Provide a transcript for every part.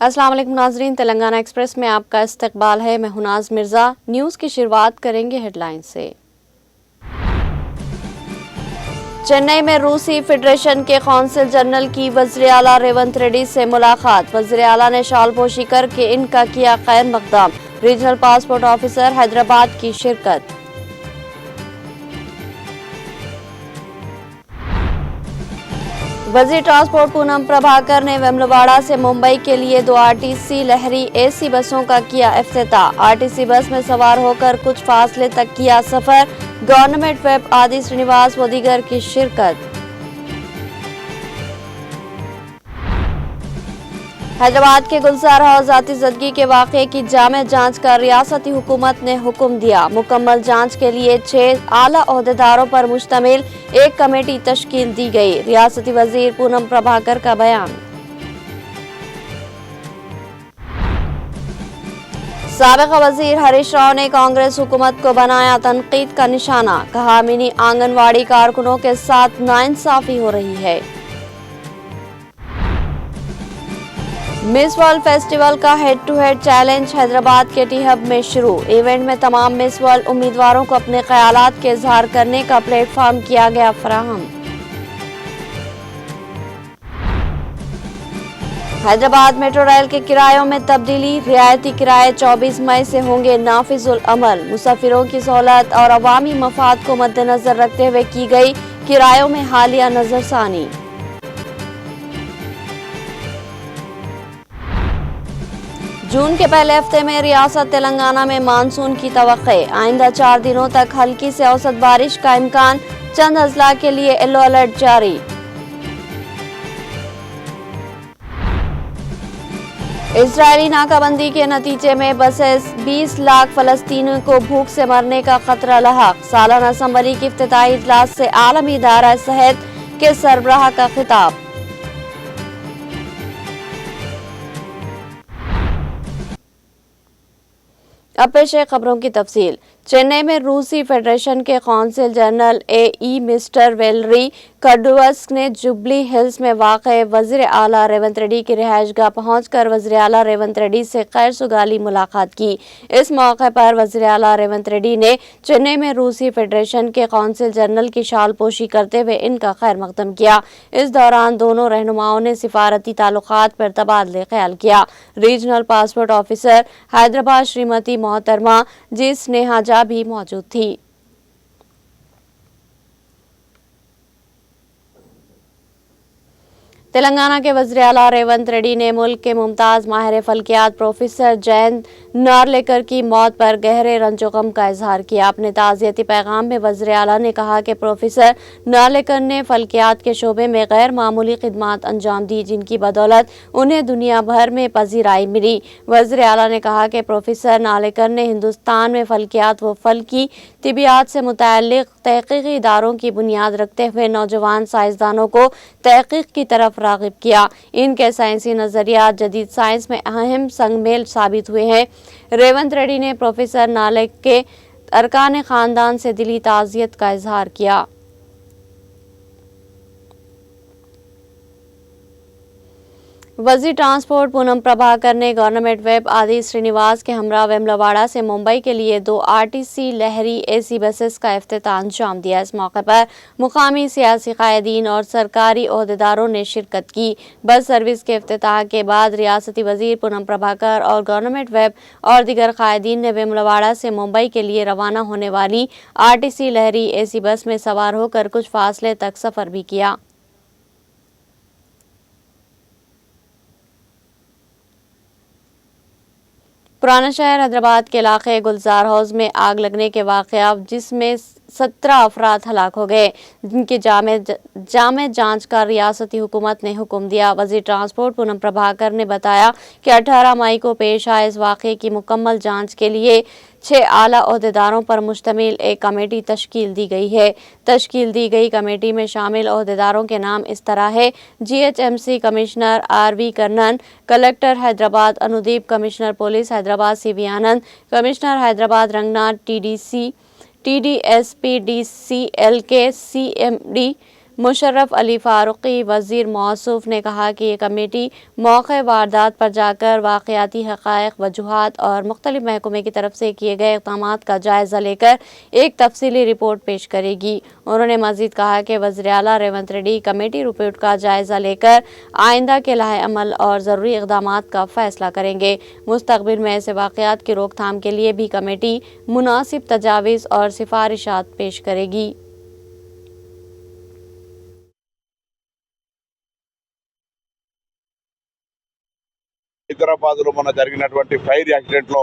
अस्सलाम वालेकुम नाजरीन, तेलंगाना एक्सप्रेस में आपका इस्तकबाल है। मैं हुनाज मिर्जा। न्यूज़ की शुरुआत करेंगे हेडलाइन से। चेन्नई में रूसी फेडरेशन के कौंसिल जनरल की वज़ीर आला रेवंत रेड्डी से मुलाकात। वज़ीर आला ने शालपोशी करके इनका किया खैर मकदम। रीजनल पासपोर्ट ऑफिसर हैदराबाद की शिरकत। वज़ीर ट्रांसपोर्ट पूनम प्रभाकर ने वेमुलवाड़ा से मुंबई के लिए 2 आरटीसी लहरी एसी बसों का किया इफ्तिताह। आरटीसी बस में सवार होकर कुछ फासले तक किया सफर। गवर्नमेंट वेब आदि श्रीनिवास व दीगर की शिरकत। हैदराबाद के गुलजार हाउस जाती जदगी के वाक़े की जामे जांच का रियासती हुकूमत ने हुक्म दिया। मुकम्मल जांच के लिए 6 आला ओहदेदारों पर मुश्तमिल एक कमेटी तश्कील दी गई। रियासती वजीर पूनम प्रभाकर का बयान। साबिक़ वजीर हरीश राव ने कांग्रेस हुकूमत को बनाया तनकीद का निशाना। कहा, मिनी आंगनवाड़ी कारकुनों के साथ नाइंसाफी हो रही है। मिस वर्ल्ड फेस्टिवल का head to head challenge Hyderabad के टी हब में शुरू। इवेंट में तमाम मिस वर्ल्ड उम्मीदवारों को अपने ख्यालात के इजहार करने का प्लेटफॉर्म किया गया फराहम। हैदराबाद मेट्रो रेल के किरायों में तब्दीली। रियायती किराए 24 मई से होंगे नाफिजुल अमल। मुसाफिरों की सहूलत और अवामी मफाद को मद्देनजर रखते हुए की गई किरायों में हालिया नजरसानी। जून के पहले हफ्ते में रियासत तेलंगाना में मानसून की तवक्के। आइंदा 4 दिनों तक हल्की से औसत बारिश का इम्कान। चंद अजला के लिए येलो अलर्ट जारी। इजरायली नाकाबंदी के नतीजे में बसेस 20 लाख फलस्तीनियों को भूख से मरने का खतरा लहाक। सालाना असम्बली की इफ्तिताई इजलास से आलमी इदारा सेहत के सरबराह का खिताब। अब पेश है खबरों की तफसील। चेन्नई में रूसी फेडरेशन के कौंसिल जनरल ए मिस्टर वेलरी कार्डोवस्क ने जुबली हिल्स में वाक़े वज़ीर आला रेवंत रेड्डी की रिहाइशगाह पहुंचकर वज़ीर आला रेवंत रेड्डी से खैर सुगाली मुलाकात की। इस मौके पर वज़ीर आला रेवंत रेड्डी ने चेन्नई में रूसी फेडरेशन के कौंसिल जनरल की शालपोशी करते हुए इनका खैर मकदम किया। इस दौरान दोनों रहनुमाओं ने सिफारती ताल्लुकात पर तबादले ख्याल किया। Regional passport officer Hyderabad Shrimati मोहतरमा जी स्नेहा भी मौजूद थी। तेलंगाना के वज़ीर आला रेवंत रेड्डी ने मुल्क के मुमताज़ माहिर फल्कियात प्रोफेसर जयंत नार्लेकर की मौत पर गहरे रंजो गम का इजहार किया। अपने ताज़ियती पैगाम में वज़ीर आला ने कहा कि प्रोफेसर नार्लेकर ने फल्कियात के शोबे में गैर मामूली खिदमात अंजाम दी, जिनकी बदौलत उन्हें दुनिया भर में पजीराई मिली। वज़ीर आला ने कहा कि प्रोफेसर नार्लेकर ने हिंदुस्तान में फल्कियात व फल्की तिबियात से मुतअल्लिक़ तहक़ीक़ी इदारों की बुनियाद रखते हुए नौजवान साइंसदानों को तहक़ीक़ की तरफ राग़िब किया। इनके साइंसी नज़रियात जदीद साइंस में अहम संगमेल साबित हुए हैं। रेवंत रेड्डी ने प्रोफेसर नार्लेकर के अरकान ख़ानदान से दिली ताज़ियत का इजहार किया। वज़ीर ट्रांसपोर्ट पूनम प्रभाकर ने गवर्नमेंट वेब आदि श्रीनिवास के हमरा वेमुलवाड़ा से मुंबई के लिए 2 आरटीसी लहरी एसी बसेस का इफ्तिताह अंजाम दिया। इस मौके पर मुकामी सियासी कायदीन और सरकारी ओहदेदारों ने शिरकत की। बस सर्विस के इफ्तिताह के बाद रियासती वज़ीर पूनम प्रभाकर और गवर्नमेंट वेब और दीगर कायदीन ने वेमुलवाड़ा से मुंबई के लिए रवाना होने वाली आरटीसी लहरी एसी बस में सवार होकर कुछ फासले तक सफ़र भी किया। पुराना शहर हैदराबाद के इलाके गुलजार हाउस में आग लगने के वाक़या, जिसमें 17 अफराद हलाक हो गए, जिनकी जामे जांच का रियासती हुकूमत ने हुक्म दिया। वज़ीर ट्रांसपोर्ट पूनम प्रभाकर ने बताया कि 18 मई को पेश आए इस वाक़े की मुकम्मल जांच के लिए 6 आला ओहदेदारों पर मुश्तमिल एक कमेटी तश्कील दी गई है। तश्कील दी गई कमेटी में शामिल ओहदेदारों के नाम इस तरह है: GHMC commissioner RV Karnan, collector Hyderabad Anudeep, commissioner police Hyderabad CV Anand, commissioner Hyderabad Ranganath, TDSP DCLK CMD Musharraf Ali Farooqui. वज़ीर मौसूफ ने कहा कि ये कमेटी मौके वारदात पर जाकर वाक़याती हक़ाइक़, वजूहात और मुख्तलिफ महकमे की तरफ से किए गए इक़दामात का जायज़ा लेकर एक तफसीली रिपोर्ट पेश करेगी। उन्होंने मज़ीद कहा कि वज़ीर आला रेवंत रेड्डी कमेटी रिपोर्ट का जायज़ा लेकर आइंदा के लाहे अमल और ज़रूरी इक़दामात का फ़ैसला करेंगे। मुस्तक़बिल में ऐसे वाक़यात की रोकथाम के लिए भी कमेटी मुनासिब तजावीज़ और सिफ़ारिशात पेश करेगी। హైదరాబాద్లో మొన్న జరిగినటువంటి ఫైర్ యాక్సిడెంట్లో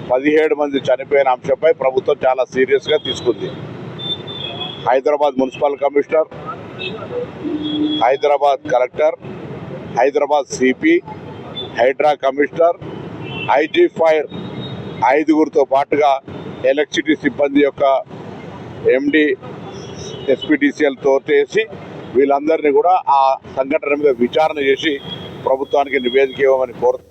17 మంది చనిపోయిన అంశంపై ప్రభుత్వం చాలా సీరియస్గా తీసుకుంది. Hyderabad municipal commissioner, Hyderabad collector, Hyderabad CP, Hydraa commissioner, IG fire 5గురితో పాటుగా ఎలక్ట్రిసిటీ సిబ్బంది యొక్క MD SPDCL తోటేసి వీళ్ళందరినీ కూడా ఆ సంఘటన మీద విచారణ చేసి ప్రభుత్వానికి నివేదిక ఇవ్వమని కోరుతున్నారు.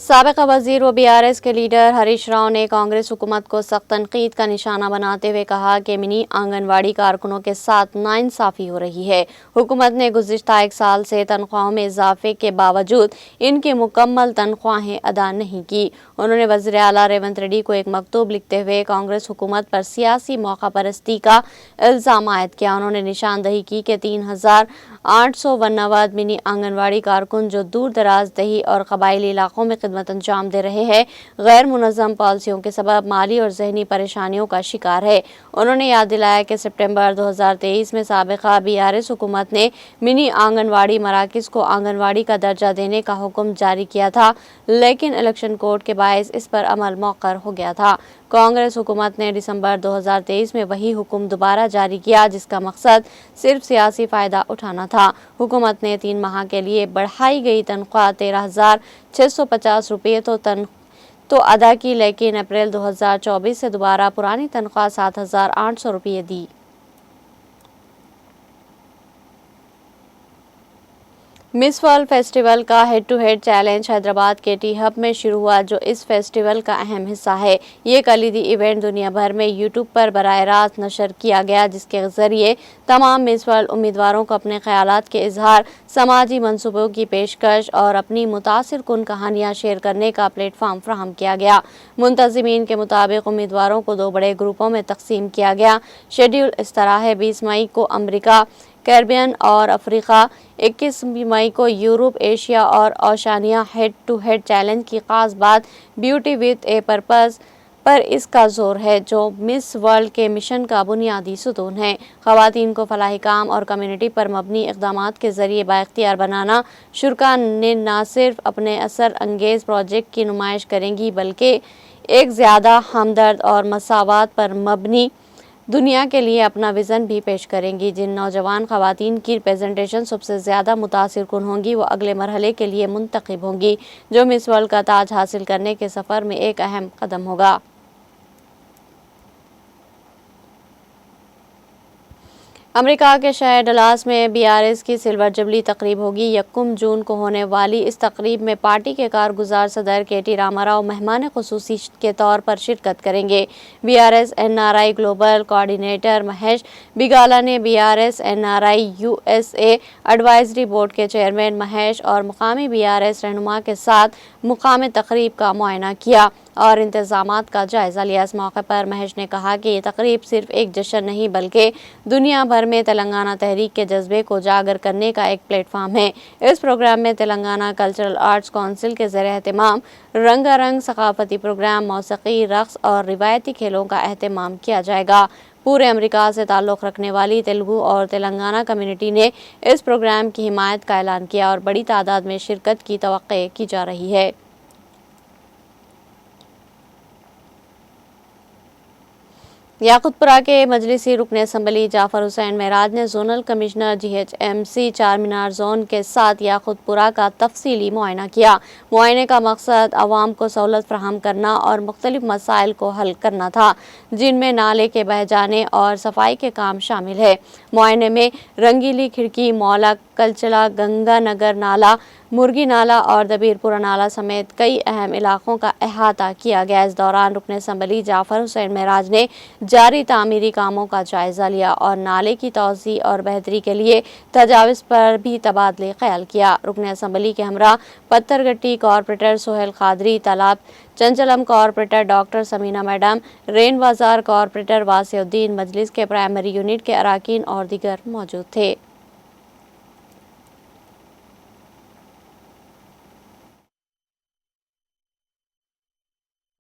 साबिक़ वज़ीर व BRS के लीडर हरीश राव ने कांग्रेस हुकूमत को सख्त तनकीद का निशाना बनाते हुए कहा कि मिनी आंगनवाड़ी कारकुनों के साथ नाइंसाफ़ी हो रही है। हुकूमत ने गुज़िश्ता 1 साल से तनख्वाहों में इजाफे के बावजूद इनकी मुकम्मल तनख्वाहें अदा नहीं की। उन्होंने वज़ीर आला रेवंत रेड्डी को एक मकतूब लिखते हुए कांग्रेस हुकूमत पर सियासी मौका परस्ती का इल्ज़ाम आयद किया। उन्होंने निशानदही की कि 3849 मिनी आंगनवाड़ी कारकुन जो दूर दराज दही और कबायली इलाकों में खिदमत अंजाम दे रहे हैं, गैर मुनज़्ज़म पॉलिसियों के सबब माली और जहनी परेशानियों का शिकार है। उन्होंने याद दिलाया कि सितंबर 2023 में साबिक़ा BRS हुकूमत ने मिनी आंगनवाड़ी मराकज़ को आंगनवाड़ी का दर्जा देने का हुक्म जारी किया था, लेकिन इलेक्शन कोड के बायस इस पर अमल मौखर हो गया था। कांग्रेस हुकूमत ने दिसंबर 2023 में वही हुक्म दोबारा जारी किया, जिसका मकसद सिर्फ सियासी फ़ायदा उठाना था। हुकूमत ने 3 माह के लिए बढ़ाई गई तनख्वाह 13,650 रुपये तो अदा की, लेकिन अप्रैल 2024 से दोबारा पुरानी तनख्वाह 7,800 रुपये दी। मिस वर्ल्ड फेस्टिवल का head to head challenge Hyderabad के टी हब में शुरू हुआ, जो इस फेस्टिवल का अहम हिस्सा है। ये कलीदी इवेंट दुनिया भर में यूट्यूब पर बराह रास्त नशर किया गया, जिसके ज़रिए तमाम मिस वर्ल्ड उम्मीदवारों को अपने ख्यालात के इजहार, समाजी मंसूबों की पेशकश और अपनी मुतासिर कुन कहानियाँ शेयर करने का प्लेटफॉर्म फ्राहम किया गया। मुंतज़मीन के मुताबिक उम्मीदवारों को 2 बड़े ग्रुपों में तकसीम किया गया। शेड्यूल इस तरह है: 20 मई को अमरीका, कैरिबियन और अफ्रीका, 21 मई को यूरोप, एशिया और ओशानिया। हेड टू हेड चैलेंज की खास बात ब्यूटी विद ए पर्पस पर इसका जोर है, जो मिस वर्ल्ड के मिशन का बुनियादी सुतून है। ख़वातीन को फलाही काम और कम्युनिटी पर मबनी इक़दामात के ज़रिए बाइख्तियार बनाना। शुरका ने न सिर्फ अपने असर अंगेज़ प्रोजेक्ट की नुमाइश करेंगी, बल्कि एक ज़्यादा हमदर्द और मसावात पर मबनी दुनिया के लिए अपना विज़न भी पेश करेंगी। जिन नौजवान ख़वातीन की रिप्रेजेंटेशन सबसे ज़्यादा मुतासिर कुन होंगी, वो अगले मरहले के लिए मुंतखब होंगी, जो मिस वर्ल्ड का ताज हासिल करने के सफ़र में एक अहम कदम होगा। अमेरिका के शहर डलास में BRS की सिल्वर जुबली तकरीब होगी। 1 जून को होने वाली इस तकरीब में पार्टी के कारगुजार सदर KT रामाराव मेहमान खुसूसी के तौर पर शिरकत करेंगे। BRS NRI global coordinator Mahesh Bigala ने BRS NRI USA advisory board के चेयरमैन महेश और मुकामी BRS रहनुमा के साथ मुकाम तकरीब का मुआयना किया और इंतज़ामात का जायज़ा लिया। इस मौके पर महेश ने कहा कि ये तकरीब सिर्फ एक जश्न नहीं, बल्कि दुनिया भर में तेलंगाना तहरीक के जज्बे को उजागर करने का एक प्लेटफॉर्म है। इस प्रोग्राम में तेलंगाना कल्चरल आर्ट्स काउंसिल के ज़रिए एहतमाम रंगारंग सकाफती प्रोग्राम, मौसीकी, रक़्स और रिवायती खेलों का एहतमाम किया जाएगा। पूरे अमेरिका से ताल्लुक़ रखने वाली तेलुगु और तेलंगाना कम्युनिटी ने इस प्रोग्राम की हिमायत का ऐलान किया और बड़ी तादाद में शिरकत की तवक्को की जा रही है। याकुतपुरा के मजलिसी रुकन असम्बली जाफर हुसैन मेराज ने जोनल कमिश्नर GHMC चार मीनार जोन के साथ याकुतपुरा का तफसीली मुआयना किया। मुआयने का मकसद आवाम को सहूलत फराहम करना और मुख्तलिफ मसाइल को हल करना था, जिनमें नाले के बह जाने और सफाई के काम शामिल है। मुआयने में रंगीली खिड़की, मौला, कलचला, गंगा नगर नाला, मुर्गी नाला और दबीरपुरा नाला समेत कई अहम इलाकों का अहाता किया गया। इस दौरान रुकन असम्बली जाफर हुसैन मेराज ने जारी तामीरी कामों का जायजा लिया और नाले की तोसी और बेहतरी के लिए तजाविज़ पर भी तबादले ख्याल किया। रुकन असम्बली के हमरा Pathergatti corporator Sohail Qadri, Talab Chanchalam corporator doctor Sameena madam, Rein Bazar corporator Wasiuddin, Majlis के प्राइमरी यूनिट के अराकीन और दीगर मौजूद थे।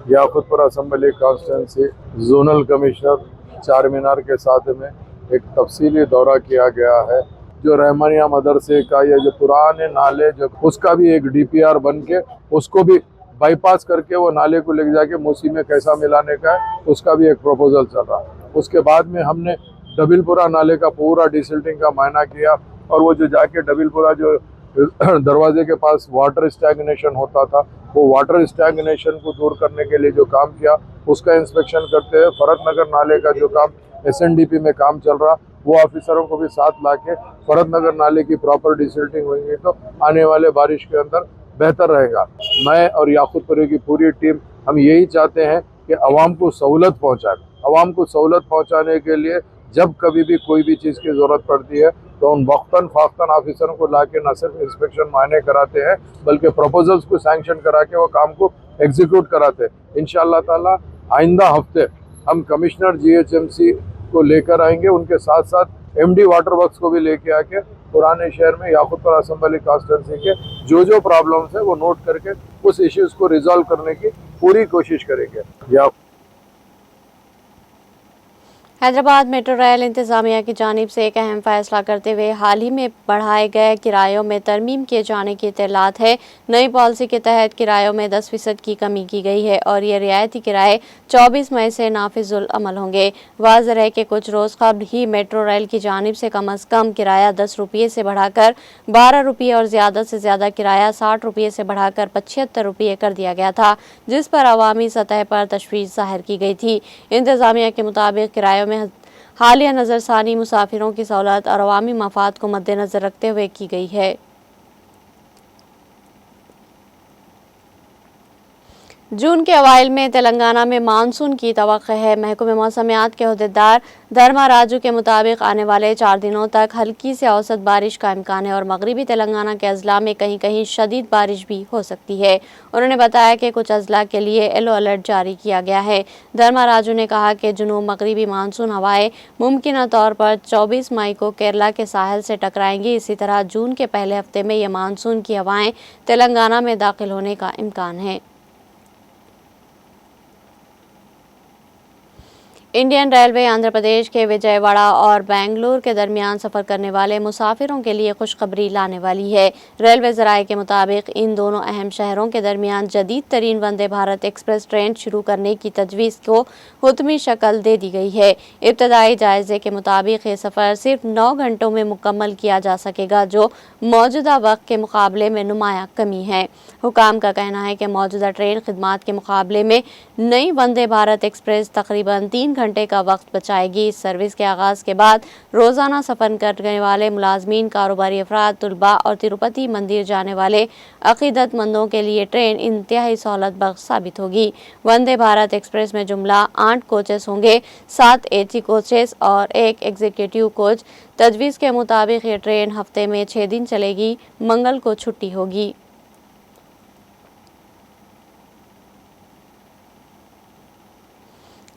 Yakutpura assembly constituency zonal commissioner Charminar के साथ में एक तफसीली दौरा किया गया है। जो रहमानिया मदरसे का ये जो पुराने नाले जो उसका भी एक DPR बन के उसको भी बाईपास करके वो नाले को लेके जाके मूसी में कैसा मिलाने का है, उसका भी एक प्रपोजल चल रहा है। उसके बाद में हमने डबिलपुरा नाले का पूरा डिसिल्टिंग का मायना किया और वो जो जाके डबिलपुरा जो दरवाजे के पास वाटर स्टैग्नेशन होता था, वो वाटर स्टैग्नेशन को दूर करने के लिए जो काम किया उसका इंस्पेक्शन करते हैं। फरत नगर नाले का जो काम SNDP में काम चल रहा, वो ऑफिसरों को भी साथ लाके फरत नगर नाले की प्रॉपर डिसिल्टिंग होगी तो आने वाले बारिश के अंदर बेहतर रहेगा। मैं और याकुतपुरे की पूरी टीम हम यही चाहते हैं कि आवाम को सहूलत पहुँचाए। आवाम को सहूलत पहुँचाने के लिए जब कभी भी कोई भी चीज़ की ज़रूरत पड़ती है तो उन वक्तन फाख्तन ऑफिसरों को लाके न सिर्फ इंस्पेक्शन मायने कराते हैं बल्कि प्रपोजल्स को सैंक्शन करा के वो काम को एग्जीक्यूट कराते हैं। इंशाअल्लाह ताला आइंदा हफ्ते हम कमिश्नर GHMC को लेकर आएंगे, उनके साथ साथ MD वाटर वर्क्स को भी लेके आके पुराने शहर में याकुतपुरा असम्बली कॉन्स्टिट्यूंसी के जो प्रॉब्लम्स है वो नोट करके उस इश्यूज को रिजॉल्व करने की पूरी कोशिश करेंगे। हैदराबाद मेट्रो रेल इंतजामिया की जानिब से एक अहम फैसला करते हुए हाल ही में बढ़ाए गए किरायों में तरमीम किए जाने की इत्तलात है। नई पॉलिसी के तहत किरायों में 10% की कमी की गई है और ये रियायती किराए 24 मई से नाफिजुल अमल होंगे। वाज़ेह है कि कुछ रोज़ कबल ही मेट्रो रेल की जानिब से कम अज़ कम किराया 10 रुपये से बढ़ाकर 12 रुपये और ज़्यादा से ज़्यादा किराया 60 रुपये से बढ़ाकर 75 रुपये कर दिया गया था, जिस पर अवामी सतह पर तशवीश ज़ाहिर की गई थी। इंतजामिया के मुताबिक किरायों में हालिया नज़रसानी मुसाफिरों की सहूलत और अवामी मफाद को मद्देनज़र रखते हुए की गई है। जून के अवाइल में तेलंगाना में मानसून की तवक्को है। महकमे मौसमियात के अहदेदार धर्मा राजू के मुताबिक आने वाले 4 दिनों तक हल्की से औसत बारिश का इम्कान है और मगरिबी तेलंगाना के अजला में कहीं कहीं शदीद बारिश भी हो सकती है। उन्होंने बताया कि कुछ अजला के लिए येलो अलर्ट जारी किया गया है। धर्मा राजू ने कहा कि जुनूब मगरिबी मानसून हवाएं मुमकिन तौर पर 24 मई को केरला के साहिल से टकराएंगी। इसी तरह जून के पहले हफ्ते में ये मानसून की हवाएं तेलंगाना में दाखिल होने का इम्कान है। इंडियन रेलवे आंध्र प्रदेश के विजयवाड़ा और बेंगलुरु के दरमियान सफ़र करने वाले मुसाफिरों के लिए खुशखबरी लाने वाली है। रेलवे ज़राए के मुताबिक इन दोनों अहम शहरों के दरमियान जदीद तरीन वंदे भारत एक्सप्रेस ट्रेन शुरू करने की तजवीज़ को हुतमी शक्ल दे दी गई है। इब्तदाई जायजे के मुताबिक ये सफ़र सिर्फ 9 घंटों में मुकम्मल किया जा सकेगा, जो मौजूदा वक्त के मुकाबले में नुमाया कमी है। हुकाम का कहना है कि मौजूदा ट्रेन खिदमात के मुकाबले में नई वंदे भारत एक्सप्रेस तकरीबन 3 घंटे का वक्त बचाएगी। इस सर्विस के आगाज़ के बाद रोज़ाना सफ़र करने वाले मुलाजमीन, कारोबारी अफराद, तुलबा और तिरुपति मंदिर जाने वाले अक़ीदतमंदों के लिए ट्रेन इंतहाई सहूलत बख्श साबित होगी। वंदे भारत एक्सप्रेस में जुमला 8 कोचेस होंगे, 7 AC कोचेस और 1 एग्जीक्यूटिव कोच। तजवीज़ के मुताबिक ये ट्रेन हफ्ते में 6 दिन चलेगी, मंगल को छुट्टी होगी।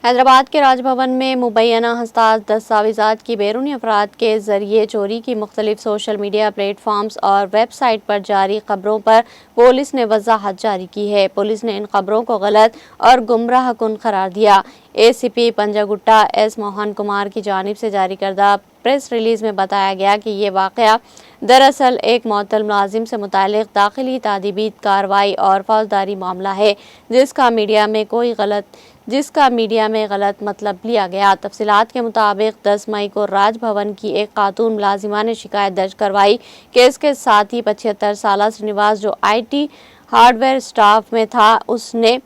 हैदराबाद के राजभवन में मुबैना हस्ताज दस्तावेज़ात की बैरूनी अफराद के ज़रिए चोरी की मुख्तलिफ सोशल मीडिया प्लेटफॉर्म्स और वेबसाइट पर जारी खबरों पर पुलिस ने वजाहत जारी की है। पुलिस ने इन खबरों को गलत और गुमराह कुन करार दिया। ACP पंजागुट्टा S मोहन कुमार की जानिब से जारी करदा प्रेस रिलीज में बताया गया कि ये वाक़या दरअसल एक मुअत्तल मुलाजिम से मुतालिक दाखिली तादीबी कार्रवाई और फौजदारी मामला है जिसका मीडिया में गलत मतलब लिया गया। तफसीलात के मुताबिक 10 मई को राजभवन की एक खातून मुलाजिमा ने शिकायत दर्ज करवाई। केस के साथ ही 75 साला श्रीनिवास जो IT हार्डवेयर स्टाफ में था, उसने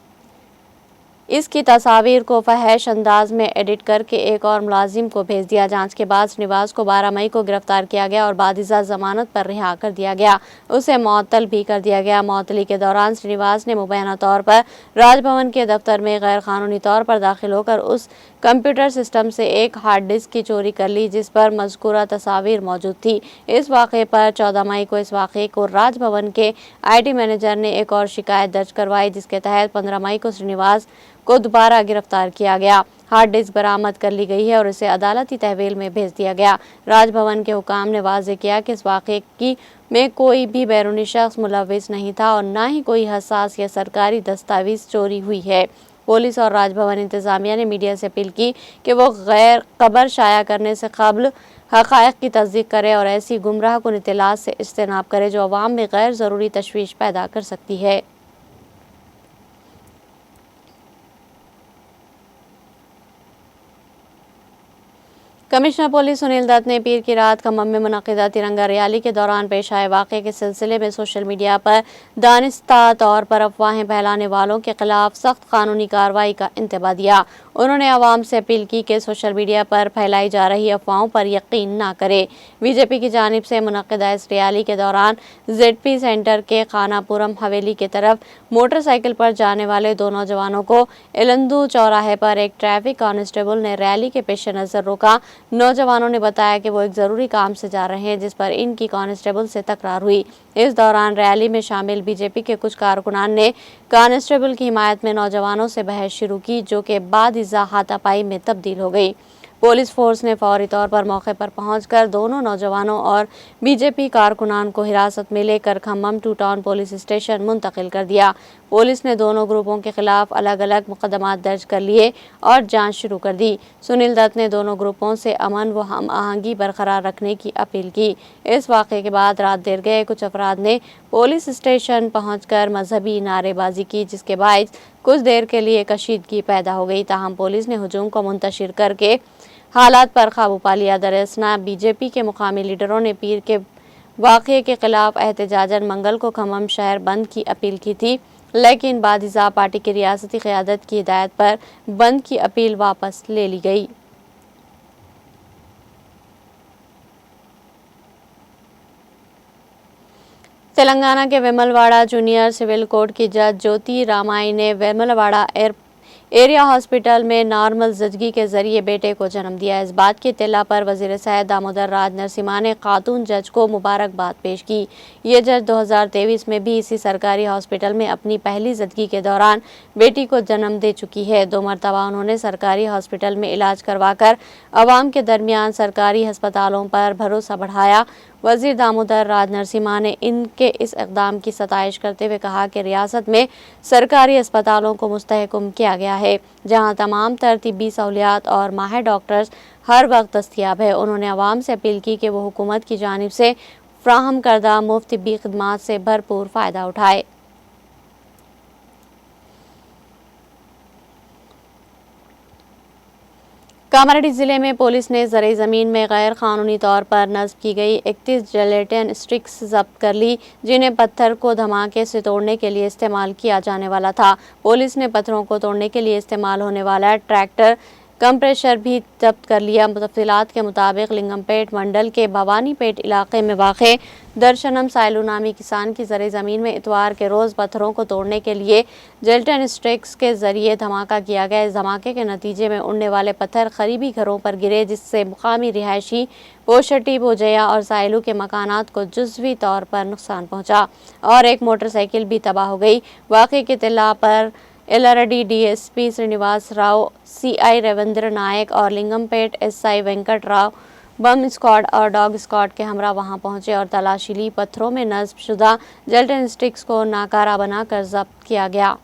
इसकी तस्वीर को फहश अंदाज में एडिट करके एक और मुलाजिम को भेज दिया। जांच के बाद श्रीनिवास को 12 मई को गिरफ्तार किया गया और बादिजा जमानत पर रिहा कर दिया गया। उसे मुअत्तल भी कर दिया गया। मुअत्तली के दौरान श्रीनिवास ने मुबैना तौर पर राजभवन के दफ्तर में गैर कानूनी तौर पर दाखिल होकर उस कंप्यूटर सिस्टम से एक हार्ड डिस्क की चोरी कर ली जिस पर मज़कूरा तस्वीर मौजूद थी। इस वाक़े पर 14 मई को इस वाक़े को राजभवन के IT मैनेजर ने एक और शिकायत दर्ज करवाई जिसके तहत 15 मई को श्रीनिवास को दोबारा गिरफ्तार किया गया। हार्ड डिस्क बरामद कर ली गई है और इसे अदालती तहवील में भेज दिया गया। राजभवन के हुकाम ने वाज़ेह किया कि इस वाक़े में कोई भी बैरूनी शख्स मुलव्विस नहीं था और न ही कोई हसास या सरकारी दस्तावेज चोरी हुई है। पुलिस और राजभवन इंतजामिया ने मीडिया से अपील की कि वो गैर खबर शाया करने से कबल हक़ाइक़ की तस्दीक करे और ऐसी गुमराह कुन इत्तलात से इज्तनाब करे जो अवाम में गैर ज़रूरी तशवीश पैदा कर सकती है। कमिश्नर पुलिस सुनील दत्त ने पीर की रात खम्मम में मुनक़िदा तिरंगा रैली के दौरान पेश आए वाक़े के सिलसिले में सोशल मीडिया पर दानिस्ता तौर पर अफवाहें फैलाने वालों के खिलाफ सख्त कानूनी कार्रवाई का इंतबाह दिया। उन्होंने आवाम से अपील की कि सोशल मीडिया पर फैलाई जा रही अफवाहों पर यकीन न करे। बीजेपी की जानिब से मुनक़िदा इस रैली के दौरान ZP सेंटर के खानापुरम हवेली की तरफ मोटरसाइकिल पर जाने वाले 2 नौजवानों को इलंदू चौराहे पर एक ट्रैफिक कांस्टेबल ने रैली के पेश नज़र रोका। नौजवानों ने बताया कि वो एक ज़रूरी काम से जा रहे हैं जिस पर इनकी कांस्टेबल से तकरार हुई। इस दौरान रैली में शामिल बीजेपी के कुछ कारकुनान ने कांस्टेबल की हिमायत में नौजवानों से बहस शुरू की जो कि बाद इज़ा हाथापाई में तब्दील हो गई। पुलिस फोर्स ने फौरी तौर पर मौके पर पहुंचकर दोनों नौजवानों और बीजेपी कारकुनान को हिरासत में लेकर खम्मम 2 टाउन पुलिस स्टेशन मुंतकिल कर दिया। पुलिस ने दोनों ग्रुपों के खिलाफ अलग अलग मुकदमात दर्ज कर लिए और जांच शुरू कर दी। सुनील दत्त ने दोनों ग्रुपों से अमन व हम आहंगी बरकरार रखने की अपील की। इस वाक़े के बाद रात देर गए कुछ अफराद ने पुलिस स्टेशन पहुंचकर मजहबी नारेबाजी की जिसके बायस कुछ देर के लिए कशीदगी पैदा हो गई। ताहम पुलिस ने हुजूम को मुंतशिर करके हालात पर काबू पा लिया। दरअसल बीजेपी के मुकामी लीडरों ने पीर के वाक़े के खिलाफ एहतजाजन मंगल को खम्मम शहर बंद की अपील की थी, लेकिन बादिजा पार्टी की रियासती क़यादत की हिदायत पर बंद की अपील वापस ले ली गई। तेलंगाना के वेमुलवाड़ा जूनियर सिविल कोर्ट की जज ज्योति रामाई ने वेमुलवाड़ा एरिया हॉस्पिटल में नॉर्मल ज़िंदगी के जरिए बेटे को जन्म दिया। इस बात की इत्तला पर वज़ीर सेहत दामोदर राज नरसिम्हा ने खातून जज को मुबारकबाद पेश की। ये जज 2023 में भी इसी सरकारी हॉस्पिटल में अपनी पहली ज़िंदगी के दौरान बेटी को जन्म दे चुकी है। 2 मरतबा उन्होंने सरकारी हॉस्पिटल में इलाज करवाकर आवाम के दरमियान सरकारी अस्पतालों पर भरोसा बढ़ाया। वज़ीर दामोदर राज नरसिम्हा ने इनके इस इक़दाम की सताइश करते हुए कहा कि रियासत में सरकारी अस्पतालों को मुस्तहकम किया गया है जहां तमाम तर तिब्बी सहूलियात और माहिर डॉक्टर्स हर वक्त दस्तयाब है। उन्होंने आवाम से अपील की कि वो हुकूमत की जानिब से फ्राहम करदा मुफ्त तिब्बी खिदमात से भरपूर फ़ायदा उठाए। कामारेड्डी जिले में पुलिस ने ज़रई ज़मीन में गैर कानूनी तौर पर नस्ब की गई 31 जेलेटिन स्टिक्स जब्त कर ली जिन्हें पत्थर को धमाके से तोड़ने के लिए इस्तेमाल किया जाने वाला था। पुलिस ने पत्थरों को तोड़ने के लिए इस्तेमाल होने वाला ट्रैक्टर कंप्रेशर भी जब्त कर लिया। तफसीलात के मुताबिक लिंगमपेट मंडल के भवानीपेट इलाके में वाक़े दर्शनम साइलू नामी किसान की ज़रई ज़मीन में इतवार के रोज़ पत्थरों को तोड़ने के लिए जेलेटिन स्टिक्स के ज़रिए धमाका किया गया। इस धमाके के नतीजे में उड़ने वाले पत्थर करीबी घरों पर गिरे जिससे मुकामी रिहायशी पोशटी बोजया और साइलू के मकानात को जुज़वी तौर पर नुकसान पहुँचा और एक मोटरसाइकिल भी तबाह हो गई। वाक़े की इत्तला पर LRD DSP Srinivas Rao, CI Ravindra Nayak और Lingampet SI Venkat Rao bomb squad और डॉग स्क्वाड के हमरा वहां पहुंचे और तलाशी ली। पत्थरों में नस्ब शुदा जेलेटिन स्टिक्स को नाकारा बनाकर जब्त किया गया।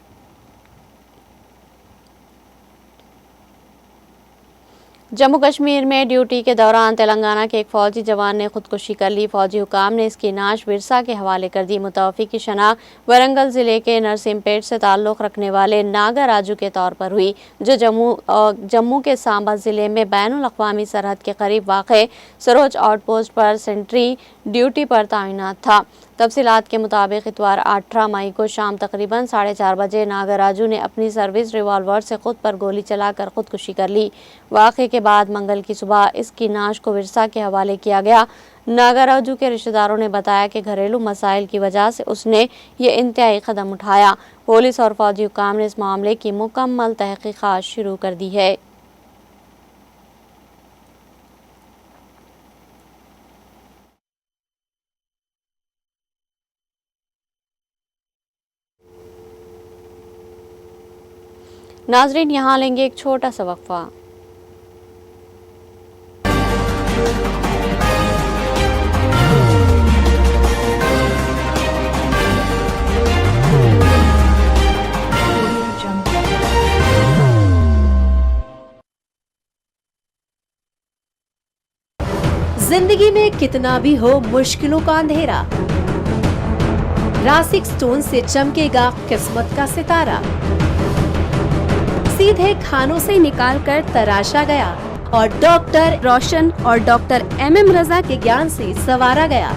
जम्मू कश्मीर में ड्यूटी के दौरान तेलंगाना के एक फौजी जवान ने खुदकुशी कर ली। फौजी हुकाम ने इसकी नाश विरसा के हवाले कर दी। मुतवफ़्फ़ी की शनाख्त वरंगल ज़िले के नरसिम्हपेट से ताल्लुक़ रखने वाले नागा राजू के तौर पर हुई, जो जम्मू के सांबा ज़िले में बैनुल अक़वामी सरहद के करीब वाक़े सरोज आउटपोस्ट पर सेंट्री ड्यूटी पर तैनात था। तफसीलात के मुताबिक इतवार 18 मई को शाम तकरीबन 4:30 बजे नागा राजू ने अपनी सर्विस रिवॉल्वर से खुद पर गोली चलाकर खुदकुशी कर ली। वाक़े के बाद मंगल की सुबह इसकी नाश को विरसा के हवाले किया गया। नागा राजू के रिश्तेदारों ने बताया कि घरेलू मसाइल की वजह से उसने ये इंतहाई कदम उठाया। पुलिस और फौजी हुकाम ने इस मामले की मुकम्मल तहक़ीक़ात शुरू कर दी है। नाजरीन, यहाँ लेंगे एक छोटा सा वक्फा। जिंदगी में कितना भी हो मुश्किलों का अंधेरा, रासिक स्टोन से चमकेगा किस्मत का सितारा। सीधे खानों से निकालकर तराशा गया और डॉक्टर रोशन और डॉक्टर MM रजा के ज्ञान से संवारा गया।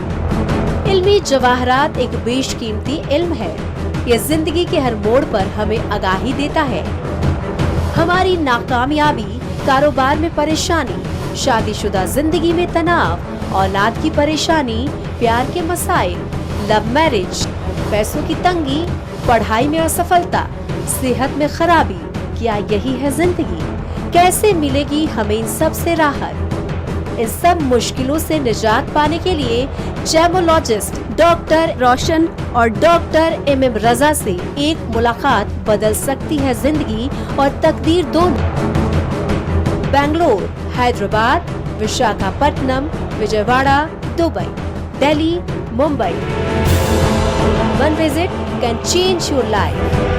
इल्मी जवाहरात एक बेशकीमती इल्म है। ये जिंदगी के हर मोड़ पर हमें आगाही देता है। हमारी नाकामयाबी, कारोबार में परेशानी, शादीशुदा जिंदगी में तनाव, औलाद की परेशानी, प्यार के मसाइल, लव मैरिज, पैसों की तंगी, पढ़ाई में असफलता, सेहत में खराबी, क्या यही है जिंदगी? कैसे मिलेगी हमें इन सब से राहत? इस सब मुश्किलों से निजात पाने के लिए जेमोलॉजिस्ट डॉक्टर रोशन और डॉक्टर MM रजा से एक मुलाकात बदल सकती है जिंदगी और तकदीर दोनों। Bangalore, Hyderabad, Visakhapatnam, Vijayawada, Dubai, Delhi, Mumbai. One visit can change your life.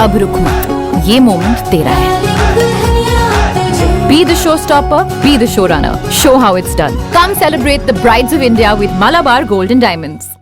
अब रुक मत, ये मोमेंट तेरा है। Be the showstopper, be the showrunner. Show how it's done. Come celebrate the Brides of India with Malabar Gold and Diamonds.